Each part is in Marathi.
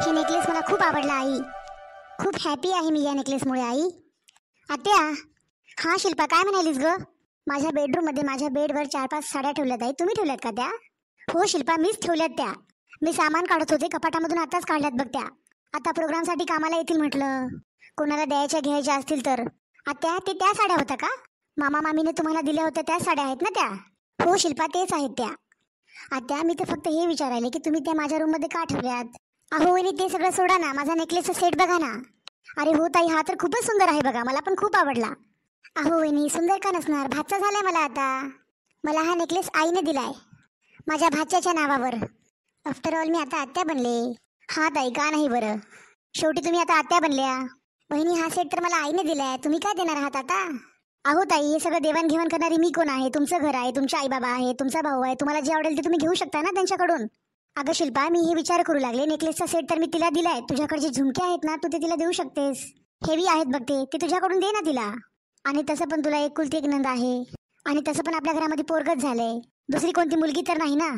हे नेकलेस मला खूप आवडला आई. खूप हॅपी आहे मी या नेकलेसमुळे आई. आत्या. हा शिल्पा, काय म्हणालीस ग? माझ्या बेडरूममध्ये माझ्या बेडवर 4-5 साड्या ठेवल्यात आई. तुम्ही ठेवल्यात का त्या? हो शिल्पा, मीच ठेवल्यात त्या. मी सामान काढत होते कपाटामधून, आताच काढल्यात बघ त्या. आता प्रोग्रामसाठी कामाला येतील म्हटलं. कोणाला द्यायच्या घ्यायच्या असतील तर. आत्या, ते त्या साड्या होत्या का? मामा मामीने तुम्हाला दिल्या होत्या त्या साड्या आहेत ना त्या? हो शिल्पा, तेच आहेत त्या. आत्या, मी तर फक्त हे विचारायले की तुम्ही त्या माझ्या रूममध्ये का ठेवल्यात? अहो वहिनी, ते सगळं सोडा ना, माझा नेकलेसचा सेट बघा ना. अरे हो ताई, हा तर खूपच सुंदर आहे बघा, मला पण खूप आवडला. अहो वहिनी, सुंदर का नसणार, भाचा झालाय मला आता. मला हा नेकलेस आईने दिलाय, माझ्या भाच्याच्या नावावर. आफ्टर ऑल मी आता आत्या बनले. हा ताई, का नाही बरं, शेवटी तुम्ही आता आत्या बनल्या. वहिनी, हा सेट तर मला आईने दिलाय, तुम्ही काय देणार आहात आता? अहो ताई, हे सगळं देवाणघेवाण करणारी मी कोण आहे? तुमचं घर आहे, तुमचे आई बाबा आहे, तुमचा भाऊ आहे, तुम्हाला जे आवडेल ते तुम्ही घेऊ शकता ना त्यांच्याकडून. अगं शिल्पा, मी हे विचार करू लागले, नेकलेसचा सेट तर मी तिला दिलाय, तुझ्याकडे जे झुमके आहेत ना, तू ते तिला देऊ शकतेस. हेवी आहेत बघ ते तुझ्याकडून दे ना तिला. आणि तसं पण तुला एकुलती एक नंद आहे, आणि तसं पण आपल्या घरामध्ये पोरगच झालंय, दुसरी कोणती मुलगी तर नाही ना.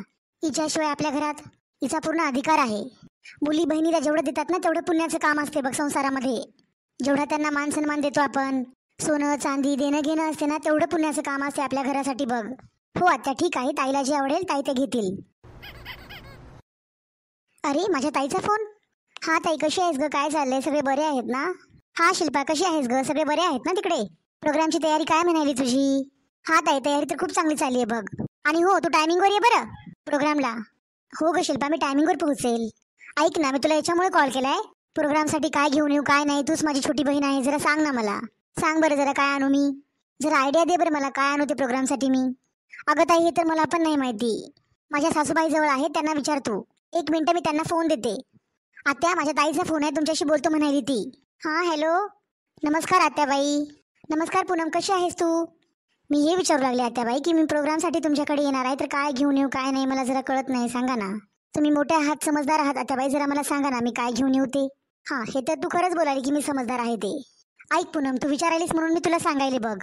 हिच्याशिवाय आपल्या घरात हिचा पूर्ण अधिकार आहे. मुली बहिणीला जेवढं देतात ना, तेवढं पुण्याचं काम असते बघ संसारामध्ये. जेवढा त्यांना मान सन्मान देतो आपण, सोनं चांदी देणं घेणं असते ना, तेवढं पुण्याचं काम असते आपल्या घरासाठी बघ. हो आत्या, ठीक आहे, ताईला जे आवडेल ताई ते घेतील. अरे, माझ्या ताईचा फोन. हा ताई, कशी आहेस ग? काय चाललंय? सगळे बरे आहेत ना? हा शिल्पा, कशी आहेस ग? सगळे बरे आहेत ना तिकडे? प्रोग्रामची तयारी काय म्हणाली तुझी? हा ताई, तयारी तर खूप चांगली चालली आहे बघ. आणि हो, तू टायमिंगवर ये बरं प्रोग्रामला. हो ग शिल्पा, मी टायमिंगवर पोहोचेल. ऐक ना, मी तुला याच्यामुळे कॉल केलाय, प्रोग्रामसाठी काय घेऊन येऊ काय नाही, तूच माझी छोटी बहीण आहे, जरा सांग ना मला. सांग बरं जरा, काय आणू मी? जरा आयडिया दे बरं मला, काय आणू ते प्रोग्रामसाठी मी. अगं ताई, हे तर मला पण नाही माहिती. माझ्या सासूबाई जवळ आहे, त्यांना विचार तू. 1 मिनिट, मी त्यांना फोन देते. आत्या, माझ्या ताईचा फोन आहे, तुमच्याशी बोलतो म्हणाली ती. हा हॅलो, नमस्कार आत्याबाई. नमस्कार पूनम, कशी आहेस तू? मी हे विचारू लागले आत्याबाई की मी प्रोग्रामसाठी तुमच्याकडे येणार आहे, तर काय घेऊन येऊ काय नाही मला जरा कळत नाही, सांगा ना. तुम्ही मोठे आहात, समजदार आहात आत्याबाई, जरा मला सांगा ना मी काय घेऊन येऊ ते. हा, हे तर तू खरंच बोलाली की मी समजदार आहे ते. ऐक पूनम, तू विचारायलीस म्हणून मी तुला सांगायले बघ.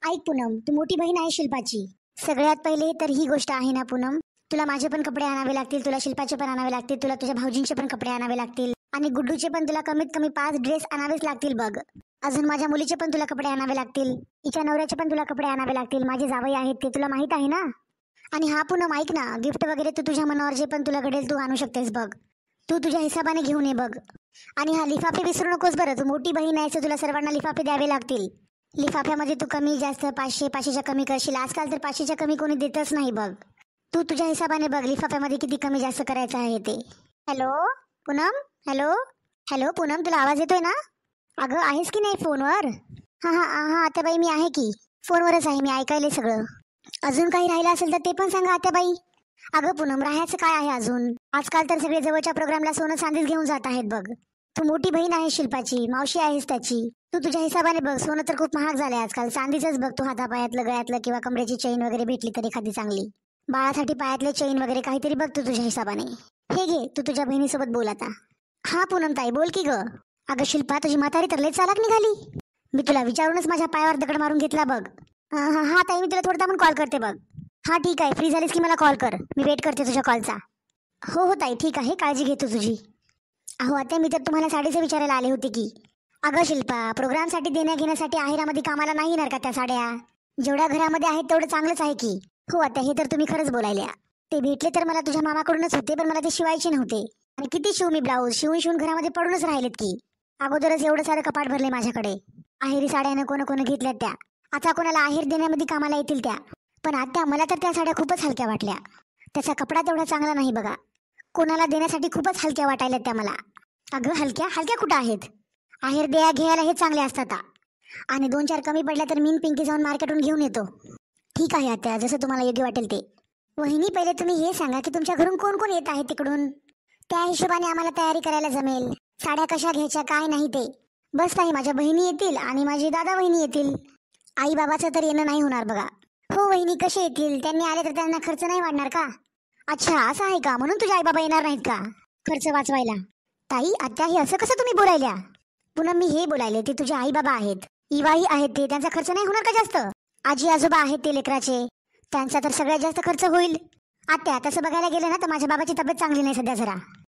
ऐक पूनम, तू मोठी बहीण आहे शिल्पाची. सगळ्यात पहिले तर ही गोष्ट आहे ना पूनम, तुला माझे पण कपडे आणावे लागतील, तुला शिल्पाचे पण आणावे लागतील, तुला तुझ्या भाऊजींचे पण कपडे आणावे लागतील, आणि गुड्डूचे पण तुला कमीत कमी 5 ड्रेस आणावेच लागतील बघ. अजून माझ्या मुलीचे पण तुला कपडे आणावे लागतील, तिच्या नवऱ्याचे पण तुला कपडे आणावे लागतील, माझे जावई आहेत ते तुला माहित आहे ना. आणि हा पूनम ऐक ना, गिफ्ट वगैरे तू तुझ्या मनावर जे पण तुला घडेल तू आणू शकतेस बघ, तू तुझ्या हिसाबाने घेऊन ये बघ. आणि हा लिफाफे विसरू नकोस बरं, तू मोठी बहीण आहेस, तुला सर्वांना लिफाफे द्यावे लागतील. लिफाफ्यामध्ये तू कमी जास्त 500-500च्या कमी करशील, आजकाल तर 500च्या कमी कोणी देतच नाही बघ. तू तुझ्या हिसाबाने बघ लिफाफ्यामध्ये किती कमी जास्त करायचं आहे ते. Hello Poonam, hello hello Poonam, तुला आवाज येतोय ना? अगं आहेस की नाही फोनवर? हा हा हा आत्याबाई, मी आहे की फोनवरच आहे, मी ऐकायले सगळं. अजून काही राहिलं असेल तर ते पण सांगा आत्याबाई. अगं पूनम, राहायचं काय आहे अजून, आजकाल तर सगळे जवळच्या प्रोग्रामला सोनं चांदीच घेऊन जात आहेत बघ. तू मोठी बहीण आहेस शिल्पाची, मावशी आहेस त्याची, तू तुझ्या हिसाबाने बघ. सोनं तर खूप महाग झालंय आजकाल, चांदीच बघ तू, हातापायातलं गळ्यातलं किंवा कमरेची चेन वगैरे भेटली तर एखादी चांगली, बाळासाठी पायातले चेन वगैरे काहीतरी बघ तू तुझ्या हिसाबाने. हे घे, तू तुझ्या बहिणीसोबत बोल आता. हा पूनम ताई, बोल की ग. अगं शिल्पा, तुझी म्हातारी तर लय चालाक निघाली, मी तुला विचारूनच माझ्या पायावर दगड मारून घेतला बघ. हा ताई, मी तुला थोडा पण कॉल करते बघ. हा ठीक आहे, फ्री झालीस की मला कॉल कर, मी वेट करते तुझ्या कॉलचा. हो हो ताई, ठीक आहे, काळजी घे तू तुझी. अहो आता मी तर तुम्हाला साडीचं विचारायला आले होते की. अगं शिल्पा, प्रोग्रामसाठी देण्या घेण्यासाठी आहेरामध्ये कामाला नाही येणार का त्या साड्या? जेवढ्या घरामध्ये आहेत तेवढं चांगलंच आहे की. हो आता हे तर तुम्ही खरंच बोलायल्या, ते भेटले तर मला तुझ्या मामाकडूनच होते, पण मला ते शिवायचे नव्हते. आणि किती शिवू मी ब्लाऊज, शिवून शिवून घरामध्ये पडूनच राहिलेत की. अगोदरच एवढं सारं कपाट भरले माझ्याकडे, आहेरी साड्या नको नको घेतल्यात त्या, आता कोणाला आहेर देण्यामध्ये कामाला येतील त्या. पण आता मला तर त्या साड्या खूपच हलक्या वाटल्या, त्याचा कपडा तेवढा चांगला नाही बघा, कोणाला देण्यासाठी खूपच हलक्या वाटायला त्या मला. अगं हलक्या हलक्या कुठं आहेत, आहेर द्या घ्यायला हे चांगले असतात. आणि 2-4 कमी पडल्या तर मीन पिंकी जाऊन मार्केटहून घेऊन येतो. ठीक आहे आता, जसं तुम्हाला योग्य वाटेल ते. वहिनी, पहिले तुम्ही हे सांगा की तुमच्या घरून कोण कोण येत आहे तिकडून, त्या हिशोबाने आम्हाला तयारी करायला जमेल, साड्या कशा घ्यायच्या काय नाही ते. बस ताई, माझ्या बहिणी येतील आणि माझी दादा वहिनी येतील, आई बाबाचं तर येणं नाही होणार बघा. हो वहिनी, कसे येतील, त्यांनी आले तर त्यांना खर्च नाही वाढणार का? अच्छा असं आहे का, म्हणून तुझे आई बाबा येणार नाहीत का खर्च वाचवायला? ताई आत्या, हे असं कसं तुम्ही बोलायल्या? पुन्हा मी हे बोलायले, ते तुझे आई बाबा आहेत, इवाही आहेत, ते त्यांचा खर्च नाही होणार का जास्त? आजी आजोबा आहेत ते लेकराचे, त्यांचा तर सगळ्यात जास्त खर्च होईल. आत्या, तसं बघायला गेलं ना तर माझ्या बाबाची तब्येत चांगली नाही सध्या जरा,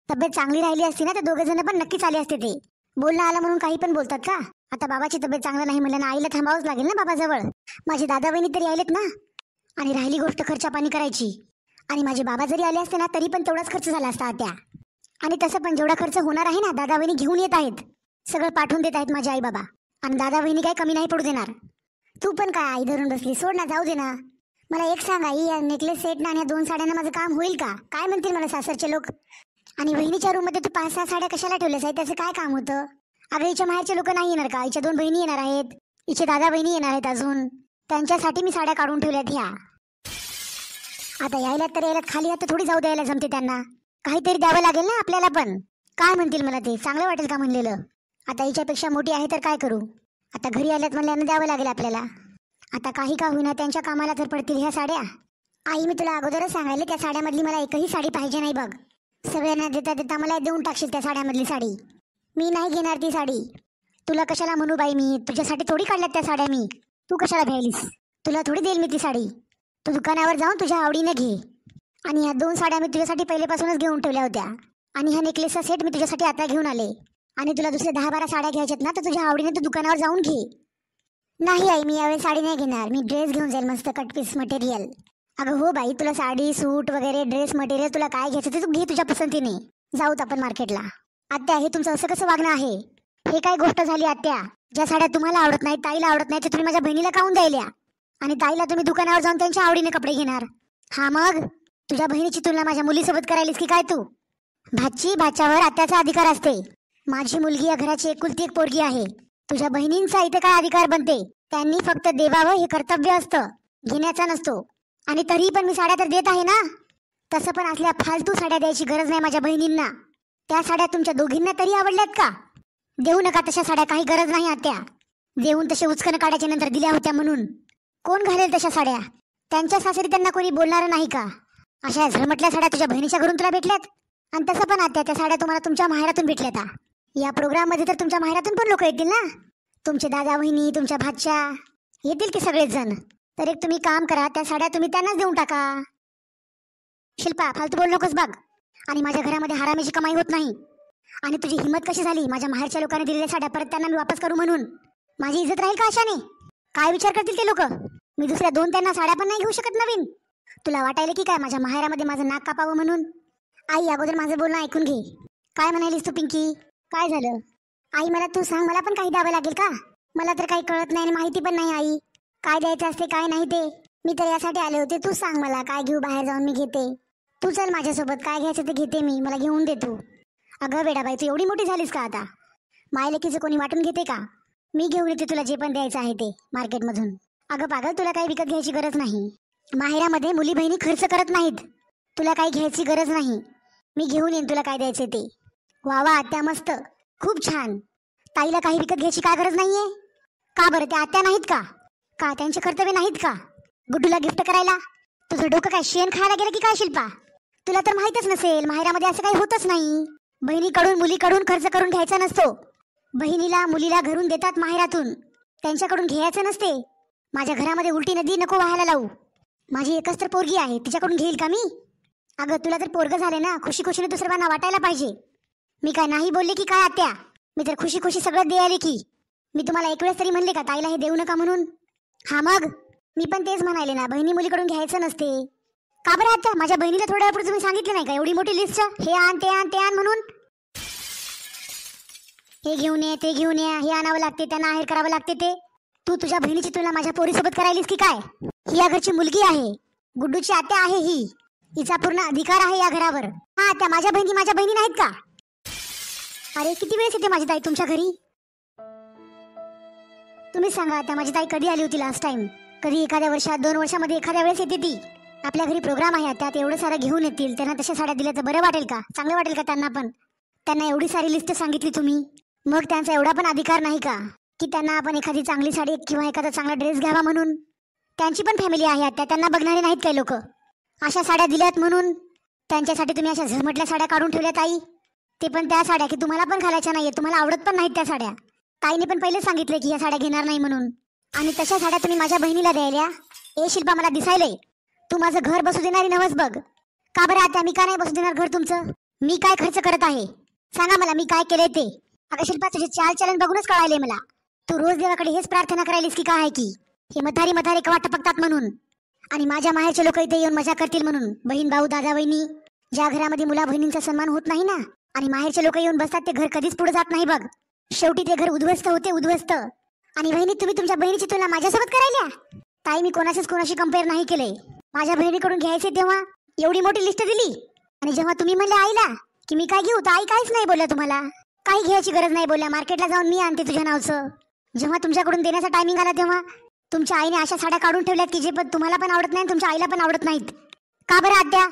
तब्येत चांगली राहिली असती ना तर दोघे जण पण नक्कीच आले असते. ते बोलणं आलं म्हणून काही पण बोलतात का? आता बाबाची तब्येत चांगलं नाही म्हणलं ना, आईला थांबावंच लागेल ना बाबाजवळ. माझे दादा वहिनी तरी आलेत ना. आणि राहिली गोष्ट खर्चा पाणी करायची, आणि माझे बाबा जरी आले असते ना तरी पण तेवढाच खर्च झाला असता आत्या. आणि तसं पण जेवढा खर्च होणार आहे ना, दादा वहिनी घेऊन येत आहेत, सगळं पाठवून देत आहेत माझे आई बाबा. आणि दादा वहिनी काही कमी नाही पडू देणार. तू पण काय आई धरून बसली, सोड ना, जाऊ दे ना. मला एक सांग आई, या नेकलेस सेट ना आणि या 2 साड्यांना माझं काम होईल का? काय म्हणतील मला सासरचे लोक? आणि वहिनीच्या रूम मध्ये तू 5-6 साड्या कशाला ठेवल्यास आहे? त्याचं काय काम होतं? अगं हिच्या माहेरचे लोक नाही येणार का? हिच्या 2 बहिणी येणार आहेत, हिचे दादा बहिणी येणार आहेत अजून. त्यांच्यासाठी मी साड्या काढून ठेवल्यात ह्या. आता यायला तर यायला, खाली आता थोडी जाऊ द्यायला जमते त्यांना. काहीतरी द्यावं लागेल ना आपल्याला पण. काय म्हणतील मला ते? चांगलं वाटेल का म्हणलेलं? आता हिच्यापेक्षा मोठी आहे तर काय करू? आता घरी आल्यात म्हणल्यानं द्यावं लागेल आपल्याला. आता काही का होईना त्यांच्या कामाला तर पडतील ह्या साड्या. आई मी तुला अगोदरच सांगायला, त्या साड्यामधली मला एकही साडी पाहिजे नाही बघ. सगळ्यांना देता देता मला देऊन टाकशील त्या साड्यामधली साडी. मी नाही घेणार ती साडी. तुला कशाला म्हणू बाई, मी तुझ्यासाठी थोडी काढल्यात त्या साड्या मी. तू कशाला घ्यायलीस? तुला थोडी देईल मी ती साडी. तू दुकानावर जाऊन तुझ्या आवडीने घे. आणि ह्या 2 साड्या मी तुझ्यासाठी पहिलेपासूनच घेऊन ठेवल्या होत्या. आणि ह्या नेकलेसचा सेट मी तुझ्यासाठी आता घेऊन आले. आणि तुला दुसरे 10-12 साड्या घ्यायच्यात ना तर तुझ्या आवडीने तू दुकानावर जाऊन घे. नाही आई, मी यावेळी साडी नाही घेणार. मी ड्रेस घेऊन जाईल, मस्त कट पीस मटेरियल. अगं हो बाई, तुला साडी सूट वगैरे ड्रेस मटेरियल तुला काय घ्यायचं ते तू घे तुझ्या पसंतीने. जाऊत आपण मार्केटला. आत्या, हे तुमचं असं कसं वागणं आहे? हे काय गोष्ट झाली आत्या? ज्या साड्या तुम्हाला आवडत नाही, ताईला आवडत नाही, ते तुम्ही माझ्या बहिणीला काऊन द्यायल्या? आणि ताईला तुम्ही दुकानावर जाऊन त्यांच्या आवडीने कपडे घेणार? हा मग तुझ्या बहिणीची तुलना माझ्या मुलीसोबत करायलीस की काय तू? भाची भाच्यावर आत्याचा अधिकार असते. माझी मुलगी या घराची एकुलती एक पोरगी आहे. तुझ्या बहिणींचा इथे काय अधिकार बनते? त्यांनी फक्त देवावं हे कर्तव्य असतं, घेण्याचा नसतो. आणि तरी पण मी साड्या तर देत आहे ना. तसं पण असल्या फालतू साड्या द्यायची गरज नाही माझ्या बहिणींना. त्या साड्या तुमच्या दोघींना तरी आवडल्यात का? देऊ नका तशा साड्या, काही गरज नाही आत्या. देऊन तसे उचकन काढायच्या नंतर दिल्या होत्या म्हणून. कोण घालेल तशा साड्या? त्यांच्या सासरी त्यांना कोणी बोलणार नाही का? अशा झळमटल्या साड्या तुझ्या बहिणीच्या घरून तुला भेटल्यात. आणि तसं पण आत्या, त्या साड्या तुम्हाला तुमच्या माहेरातून भेटल्यात. या प्रोग्राम मध्ये तर तुमच्या माहेरातून पण लोक येतील ना. तुमचे दादा वहिनी, तुमच्या भाच्या येतील की सगळेच जण. तर एक तुम्ही काम करा, त्या साड्या तुम्ही त्यांनाच देऊन टाका. शिल्पा, फालतू बोल नकोस बघ. आणि माझ्या घरामध्ये हरामीची कमाई होत नाही. आणि तुझी हिंमत कशी झाली माझ्या माहेरच्या लोकांनी दिलेल्या साड्या परत त्यांना मी वापस करू म्हणून? माझी इज्जत राहील का अशाने? काय विचार करतील ते लोक? मी दुसऱ्या 2 त्यांना साड्या पण नाही घेऊ शकत नवीन? तुला वाटायला की काय माझ्या माहेरामध्ये माझं नाक कापावं म्हणून? आई, अगोदर माझं बोलणं ऐकून घे. काय म्हणालीस तू पिंकी? काय झालं? आई मला तू सांग, मला पण काही द्यावं लागेल का? मला तर काही कळत नाही आणि माहिती पण नाही आई, काय द्यायचं असते काय नाही ते. मी तर यासाठी आले होते, तू सांग मला काय घेऊ, बाहेर जाऊन मी घेते. तू चल माझ्यासोबत, काय घ्यायचं ते घेते मी, मला घेऊन दे तू. अगं वेडाबाई, तू एवढी मोठी झालीस का आता? मायलेकीचं कोणी वाटून घेते का? मी घेऊन येते तुला जे पण द्यायचं आहे ते मार्केटमधून. अगं पागल, तुला काही विकत घ्यायची गरज नाही. माहेरामध्ये मुली बहिणी खर्च करत नाहीत. तुला काही घ्यायची गरज नाही. मी घेऊन येईन तुला काय द्यायचे ते. वा वा आत्या, मस्त, खूप छान. ताईला काही विकत घ्यायची काय गरज नाहीये का बरं? त्या आत्या नाहीत का? का त्यांचे कर्तव्य नाहीत का गुड्डूला गिफ्ट करायला? तुझं डोकं काय शेण खायला गेलं की काय शिल्पा? तुला तर माहीतच नसेल, माहेरामध्ये असं काही होतच नाही. बहिणीकडून मुलीकडून खर्च करून घ्यायचा नसतो. बहिणीला मुलीला घरून देतात माहेरातून, त्यांच्याकडून घ्यायचं नसते. माझ्या घरामध्ये उलटी नदी नको व्हायला लावू. माझी एकच तर पोरगी आहे, तिच्याकडून घेईल का मी? अगं तुला तर पोरग झाले ना, खुशी खुशीने दुसऱ्यांना वाटायला पाहिजे. मी काय नाही बोलले की काय आत्या? मी तर खुशी खुशी सगळं द्यायले की. मी तुम्हाला एक वेळेस तरी म्हणले का ताईला हे देऊ नका म्हणून? हा मग मी पण तेच म्हणाले ना, बहिणी मुलीकडून घ्यायचं नसते. का बरं आत्या? माझ्या बहिणीला थोड्या वेळापूर्वी तुम्ही सांगितलं नाही का एवढी मोठी लिस्ट, हे आण ते आण ते आण म्हणून? हे घेऊन ये, ते घेऊन ये, हे आणावं लागते, त्यांना आहेर करावं लागते ते. तू तुझ्या बहिणीची तुलना माझ्या पोरीसोबत करायलीस की काय? ही या घरची मुलगी आहे, गुड्डूची आत्या आहे ही. हिचा पूर्ण अधिकार आहे या घरावर. हा आत्या, माझ्या बहिणी नाहीत का? अरे किती वेळेस येते माझी ताई तुमच्या घरी? तुम्ही सांगा आता, माझी ताई कधी आली होती लास्ट टाइम? कधी एखाद्या वर्षात, 2 वर्षामध्ये एखाद्या वेळेस येते ती. आपल्या घरी प्रोग्राम आहे, त्यात एवढं सारं घेऊन येतील, त्यांना तशा साड्या दिल्या तर बरं वाटेल का? चांगलं वाटेल का त्यांना पण? त्यांना एवढी सारी लिस्ट सांगितली तुम्ही, मग त्यांचा एवढा पण अधिकार नाही का की त्यांना आपण एखादी चांगली साडी किंवा एखादा चांगला ड्रेस घ्यावा म्हणून? त्यांची पण फॅमिली आहे आता, त्यांना बघणारे नाहीत काही लोक? अशा साड्या दिल्यात म्हणून त्यांच्यासाठी तुम्ही अशा झळमटल्या साड्या काढून ठेवल्यात आई. ते पण त्या साड्या की तुम्हाला पण घालायच्या नाहीये, तुम्हाला आवडत पण नाहीत त्या साड्या. ताईने पण पहिले सांगितले की या साड्या घेणार नाही म्हणून. आणि तशा साड्या तुम्ही माझ्या बहिणीला द्यायल्या. ए शिल्पा, मला दिसायलंय तू माझं घर बसू देणारी नवस बघ. का बरं आता? मी का नाही बसू देणार घर तुमचं? मी काय खर्च करत आहे सांगा मला, मी काय केले ते. अगं शिल्पा, तुझे चालचलन बघूनच कळाले मला. तू रोज देवाकडे हेच प्रार्थना करायलीस की काय आहे की हे म्हातारी म्हातारे कवा टपकतात म्हणून, आणि माझ्या माहेरचे लोक इथे येऊन मजा करतील म्हणून. बहीण भाऊ दादा वहिनी, ज्या घरामध्ये मुला बहिणींचा सन्मान होत नाही ना, आणि माहेरचे लोक येऊन बसतात, ते घर कधीच पुढे जात नाही बघ. शेवटी ते घर उद्ध्वस्त होते, उद्ध्वस्त. आणि वहिनी, तुम्ही तुमच्या बहिणीची तुलना माझ्यासोबत करायला? ताई, मी कोणाशी कंपेअर नाही केले. माझ्या बहिणीकडून घ्यायचे तेव्हा एवढी मोठी लिस्ट दिली, आणि जेव्हा तुम्ही म्हणले आईला की मी काय घेऊ, तर आई काहीच नाही बोलल्या. तुम्हाला काही घ्यायची गरज नाही बोलल्या. मार्केटला जाऊन मी आणते तुझ्या नावचं. जेव्हा तुमच्याकडून देण्याचा टायमिंग आला तेव्हा तुमच्या आईने अशा साड्या काढून ठेवल्यात की जे पण तुम्हाला पण आवडत नाही, तुमच्या आईला पण आवडत नाहीत. का बरं आद्या?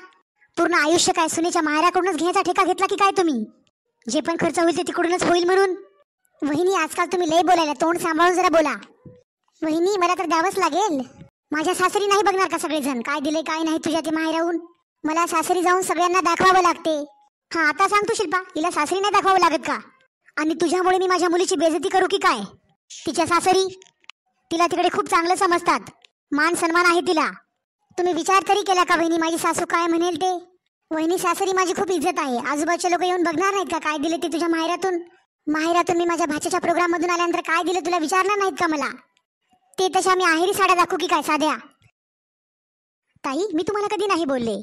पूर्ण आयुष्य काय सुनेच्या माहेराकडूनच घ्यायचा ठेका घेतला की काय तुम्ही? जे पण खर्च होईल ते तिकडूनच होईल म्हणून. वहिनी, आजकाल तुम्ही लय बोलायला, तोंड सांभाळून जरा बोला. वहिनी, मला तर द्यावंच लागेल. माझ्या सासरी नाही बघणार का सगळेजण काय दिले काय नाही तुझ्या ते माहेराहून? मला सासरी जाऊन सगळ्यांना दाखवावं लागते. हा, आता सांग तू शिल्पा, हिला सासरी नाही दाखवावं लागत का? आणि तुझ्यामुळे मी माझ्या मुलीची बेइज्जती करू की काय? तिच्या सासरी तिला तिकडे खूप चांगलं समजतात, मान सन्मान आहे तिला. तुम्ही विचार तरी केला का वहिनी, माझी सासू काय म्हणेल ते? वहिनी, सासरी माझी खूप इज्जत आहे. आजूबाजूचे लोक येऊन बघणार नाहीत का काय दिले ते तुझ्या माहेरातून? माहेरातून मी माझ्या भाच्याच्या प्रोग्राम मधून आल्यानंतर काय दिलं तुला विचारणार नाहीत का मला? ते तशा मी आहेरी साड्या दाखवू की काय साध्या? ताई, मी तुम्हाला कधी नाही बोलले.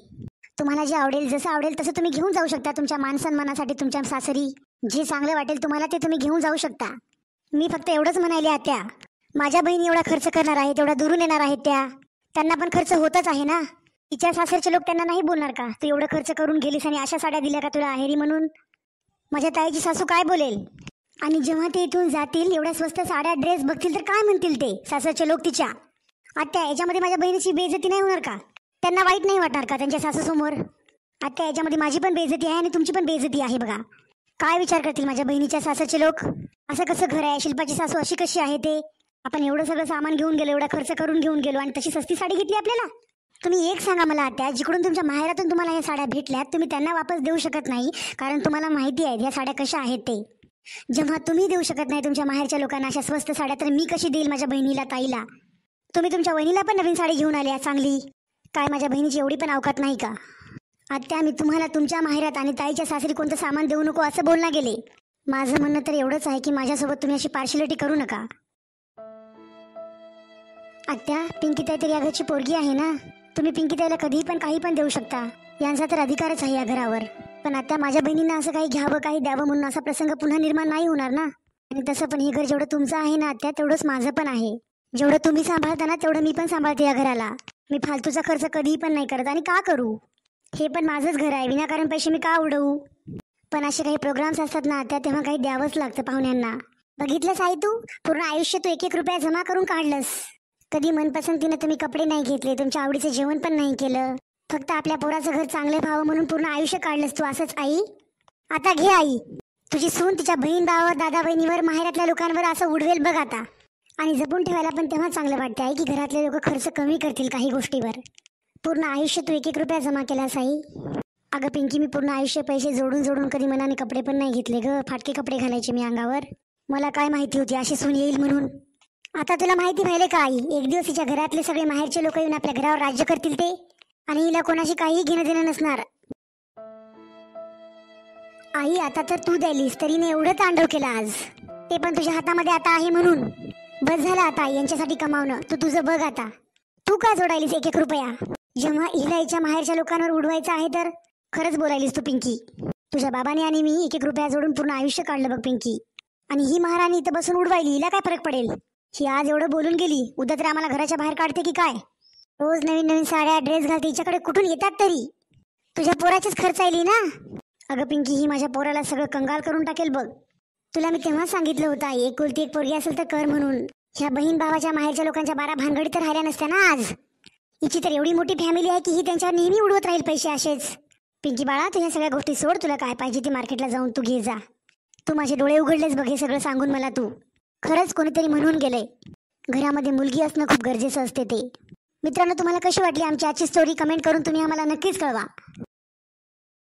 तुम्हाला जे आवडेल, जसं आवडेल तसं तुम्ही घेऊन जाऊ शकता. तुमच्या मान सन्मानासाठी तुमच्या सासरी जे चांगलं वाटेल तुम्हाला ते तुम्ही घेऊन जाऊ शकता. मी फक्त एवढंच म्हणाले आत्या, माझ्या बहिणी एवढा खर्च करणार आहेत, एवढा दुरून येणार आहेत, त्यांना पण खर्च होतच आहे ना. तिच्या सासरचे लोक त्यांना नाही बोलणार का तू एवढं खर्च करून गेलीस आणि अशा साड्या दिल्या का तुला आहेरी म्हणून? माझ्या ताईची सासू काय बोलेल? आणि जेव्हा ते इथून जातील, एवढ्या स्वस्त साड्या ड्रेस बघतील तर काय म्हणतील ते सासरचे लोक तिच्या? आत्या, याच्यामध्ये माझ्या बहिणीची बेइज्जती नाही होणार का? त्यांना वाईट नाही वाटणार का त्यांच्या सासूसमोर? आत्या, याच्यामध्ये माझी पण बेइज्जती आहे आणि तुमची पण बेइज्जती आहे बघा. काय विचार करतील माझ्या बहिणीच्या सासरचे लोक? असं कसं घर आहे? शिल्पाची सासू अशी कशी आहे ते? आपण एवढं सगळं सामान घेऊन गेलो, एवढा खर्च करून घेऊन गेलो आणि तशी सस्ती साडी घेतली आपल्याला? तुम्ही एक सांगा मला आत्या, जिकडून तुमच्या माहेरातून तुम्हाला या साड्या भेटल्यात, तुम्ही त्यांना वापस देऊ शकत नाही कारण तुम्हाला माहिती आहे या साड्या कशा आहेत ते. जेव्हा तुम्ही देऊ शकत नाही तुमच्या माहेरच्या लोकांना अशा स्वस्त साड्या, तर मी कशी देईल माझ्या बहिणीला, ताईला? तुम्ही तुमच्या बहिणीला पण नवीन साडी घेऊन आल्या चांगली. काय माझ्या बहिणीची एवढी पण अवकात नाही का? आत्या, मी तुम्हाला तुमच्या माहेरात आणि ताईच्या सासरी कोणतं सामान देऊ नको असं बोलणं गेले. माझं म्हणणं तर एवढंच आहे की माझ्यासोबत तुम्ही अशी पार्शिलिटी करू नका. आत्या, पिंकी ताई तर या घरची पोरगी आहे ना. तुम्ही पिंकी ताईला कधीही पण काही पण देऊ शकता, यांचा तर अधिकारच आहे या घरावर. पण आत्या, माझ्या बहिणींना असं काही घ्यावं, काही द्यावं म्हणून असा प्रसंग पुन्हा निर्माण नाही होणार ना. आणि तसं पण हे घर जेवढं तुमचं आहे ना आत्या, तेवढंच माझं पण आहे. जेवढं तुम्ही सांभाळता ना तेवढं मी पण सांभाळते या घराला. मी फालतूचा खर्च कधीही पण नाही करत. आणि का करू? हे पण माझंच घर आहे, विनाकारण पैसे मी का उडवू? पण असे काही प्रोग्राम्स असतात ना त्या, तेव्हा काही द्यावंच लागतं पाहुण्यांना. बघितलंस आई, तू पूर्ण आयुष्य तू 1-1 रुपया जमा करून काढलंस. कधी मनपसंतीने तुम्ही कपडे नाही घेतले, तुमच्या आवडीचं जेवण पण नाही केलं, फक्त आपल्या पोराचं घर चांगलं व्हावं म्हणून पूर्ण आयुष्य काढलंस तू असंच आई. आता घे आई, तुझी सून तिच्या बहीण भावावर, दादा बहिणीवर, माहेरातल्या लोकांवर असं उडवेल बघ आता. आणि जपून ठेवायला पण तेव्हा चांगलं वाटतं आई की घरातले लोक खर्च कमी करतील काही गोष्टीवर. पूर्ण आयुष्य तू 1-1 रुपया जमा केलास आई. अगं पिंकी, मी पूर्ण आयुष्य पैसे जोडून जोडून कधी मनाने कपडे पण नाही घेतले ग. फाटके कपडे घालायचे मी अंगावर. मला काय माहिती होती अशी सून येईल म्हणून. आता तुला माहिती व्हायले का आई, एक दिवस हिच्या घरातले सगळे माहेरचे लोक येऊन आपल्या घरावर राज्य करतील ते, आणि हिला कोणाशी काही घेणं देणं नसणार. आई, आता तर तू द्यायलीस तरीने एवढं तांडव केलं आज, ते पण तुझ्या हातामध्ये आता आहे म्हणून. बस झालं आता यांच्यासाठी कमावणं, तू तुझं बघ आता. तू का जोडायलीस 1-1 रुपया? जेव्हा हिला हिच्या माहेरच्या लोकांवर उडवायचं आहे तर खरंच बोलायलीस तू पिंकी. तुझ्या बाबाने आणि मी 1-1 रुपया जोडून पूर्ण आयुष्य काढलं बघ पिंकी. आणि ही महाराणी इथं बसून उडवायली, हिला काय फरक पडेल? ही आज एवढं बोलून गेली, उद्या तर आम्हाला घराच्या बाहेर काढते की काय? रोज नवीन नवीन साड्या ड्रेस घालते, हिच्याकडे कुठून येतात तरी? तुझ्या पोराचीच खर्च आली ना. अगं पिंकी, ही माझ्या पोराला सगळं कंगाल करून टाकेल बघ. तुला मी तेव्हा सांगितलं होतं आई, एकुलती एक पोरगी असेल तर कर म्हणून. ह्या बहीण भावाच्या माहेरच्या लोकांच्या 12 भानगडी तर राहिल्या नसत्या ना आज. हिची तर एवढी मोठी फॅमिली आहे की ही त्यांच्यावर नेहमी उडवत राहील पैसे असेच. पिंकी बाळा, तू ह्या सगळ्या गोष्टी सोड, तुला काय पाहिजे ते मार्केटला जाऊन तू घे जा. तू माझे डोळे उघडलेस बघ हे सगळं सांगून मला. तू खरंच कोणीतरी म्हणून गेलंय, घरामध्ये मुलगी असणं खूप गरजेचं असते ते. मित्रांनो, तुम्हाला कशी वाटली आमची आजची स्टोरी? कमेंट करून तुम्ही आम्हाला नक्कीच कळवा.